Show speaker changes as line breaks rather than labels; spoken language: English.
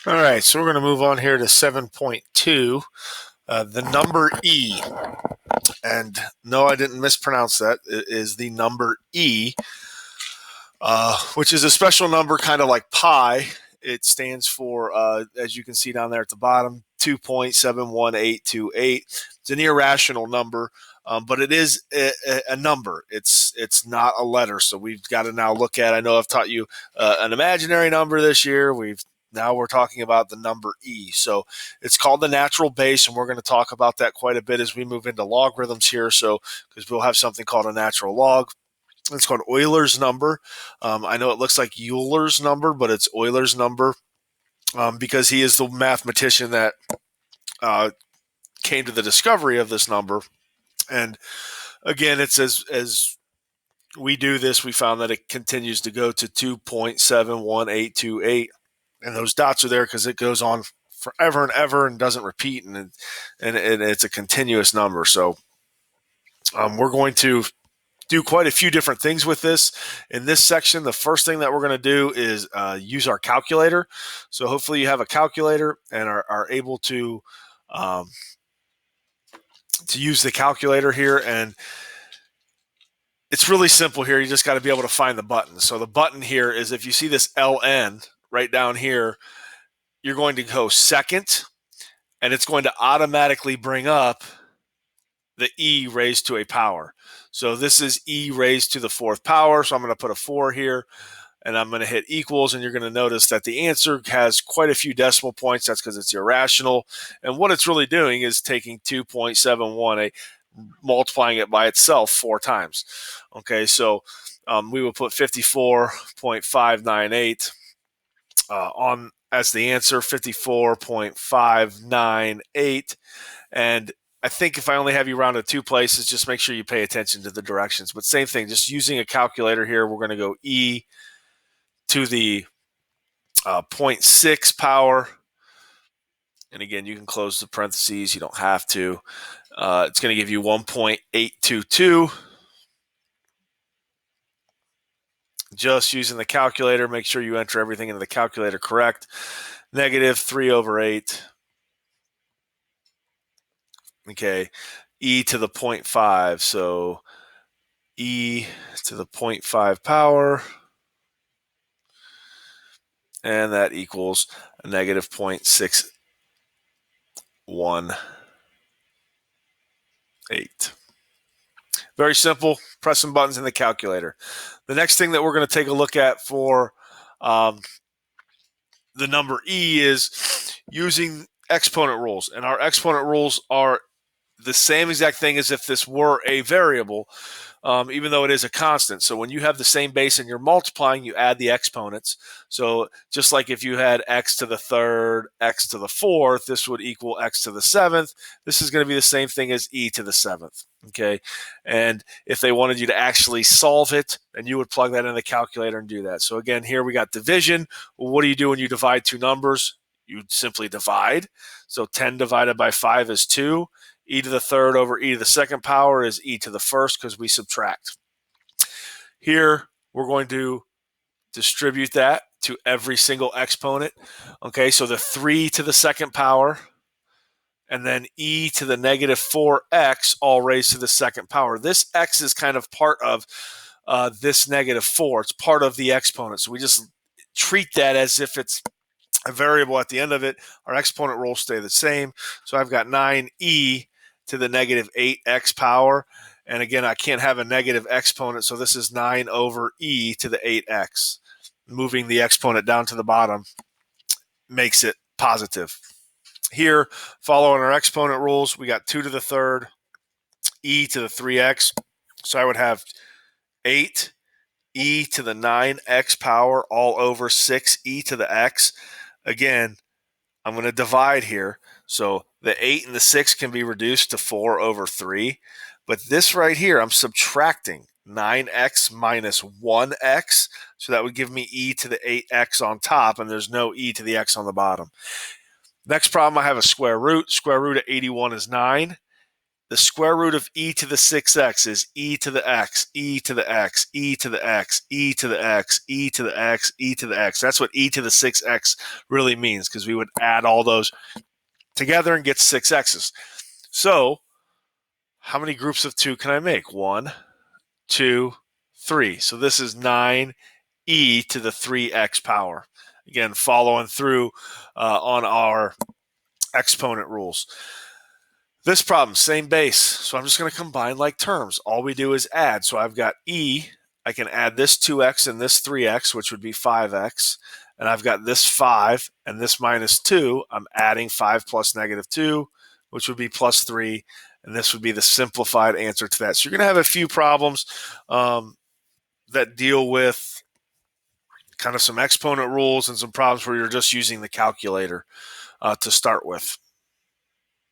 All right, so we're going to move on here to 7.2, the number E. And no, I didn't mispronounce that. It is the number E, which is a special number kind of like pi. It stands for, as you can see down there at the bottom, 2.71828. It's an irrational number, but it is a number. It's not a letter. So we've got to now look at. I know I've taught you an imaginary number this year. Now we're talking about the number E. So it's called the natural base, and we're going to talk about that quite a bit as we move into logarithms here. So because we'll have something called a natural log. It's called Euler's number. I know it looks like Euler's number, but it's Euler's number because he is the mathematician that came to the discovery of this number. And again, it's as we do this, we found that it continues to go to 2.71828. And those dots are there because it goes on forever and ever and doesn't repeat. And it's a continuous number. So we're going to do quite a few different things with this. In this section, the first thing that we're going to do is use our calculator. So hopefully you have a calculator and are able to use the calculator here. And it's really simple here. You just got to be able to find the button. So the button here is if you see this LN right down here, you're going to go second, and it's going to automatically bring up the E raised to a power. So this is E raised to the fourth power. So I'm going to put a 4 here, and I'm going to hit equals, and you're going to notice that the answer has quite a few decimal points. That's because it's irrational. And what it's really doing is taking 2.718, multiplying it by itself 4 times. Okay, so we will put 54.598 on as the answer, 54.598. And I think if I only have you round to 2 places, just make sure you pay attention to the directions. But same thing, just using a calculator here, we're going to go E to the 0.6 power. And again, you can close the parentheses. You don't have to. It's going to give you 1.822. Just using the calculator, make sure you enter everything into the calculator correct. Negative 3 over 8. Okay, E to the 0.5. So E to the 0.5 power. And that equals a negative 0.618. Very simple. Press some buttons in the calculator. The next thing that we're going to take a look at for the number E is using exponent rules. And our exponent rules are the same exact thing as if this were a variable, even though it is a constant. So when you have the same base and you're multiplying, you add the exponents. So just like if you had x to the third, x to the fourth, this would equal x to the seventh. This is going to be the same thing as e to the seventh. Okay, and if they wanted you to actually solve it, then you would plug that in the calculator and do that. So again, here we got division. Well, what do you do when you divide 2 numbers? You simply divide. So 10 divided by 5 is 2. E to the third over e to the second power is e to the first because we subtract. Here, we're going to distribute that to every single exponent. Okay, so the 3 to the second power, and then e to the negative 4x all raised to the second power. This x is kind of part of this negative 4. It's part of the exponent. So we just treat that as if it's a variable at the end of it. Our exponent rules stay the same. So I've got 9e to the negative 8x power. And again, I can't have a negative exponent, so this is 9 over e to the 8x. Moving the exponent down to the bottom makes it positive. Here, following our exponent rules, we got 2 to the third, e to the 3x. So I would have 8 e to the 9x power all over 6e to the x. Again, I'm going to divide here. So the 8 and the 6 can be reduced to 4 over 3. But this right here, I'm subtracting 9x minus 1x. So that would give me e to the 8x on top, and there's no e to the x on the bottom. Next problem, I have a square root. Square root of 81 is 9. the square root of e to the 6x is e to the x, e to the x, e to the x, e to the x, e to the x, e to the x. That's what e to the 6x really means, because we would add all those together and get 6x's. So how many groups of 2 can I make? 1, 2, 3. So this is 9e to the 3x power. Again, following through on our exponent rules. This problem, same base. So I'm just going to combine like terms. All we do is add. So I've got e. I can add this 2x and this 3x, which would be 5x. And I've got this 5 and this minus 2. I'm adding 5 plus negative 2, which would be plus 3. And this would be the simplified answer to that. So you're going to have a few problems that deal with kind of some exponent rules and some problems where you're just using the calculator to start with.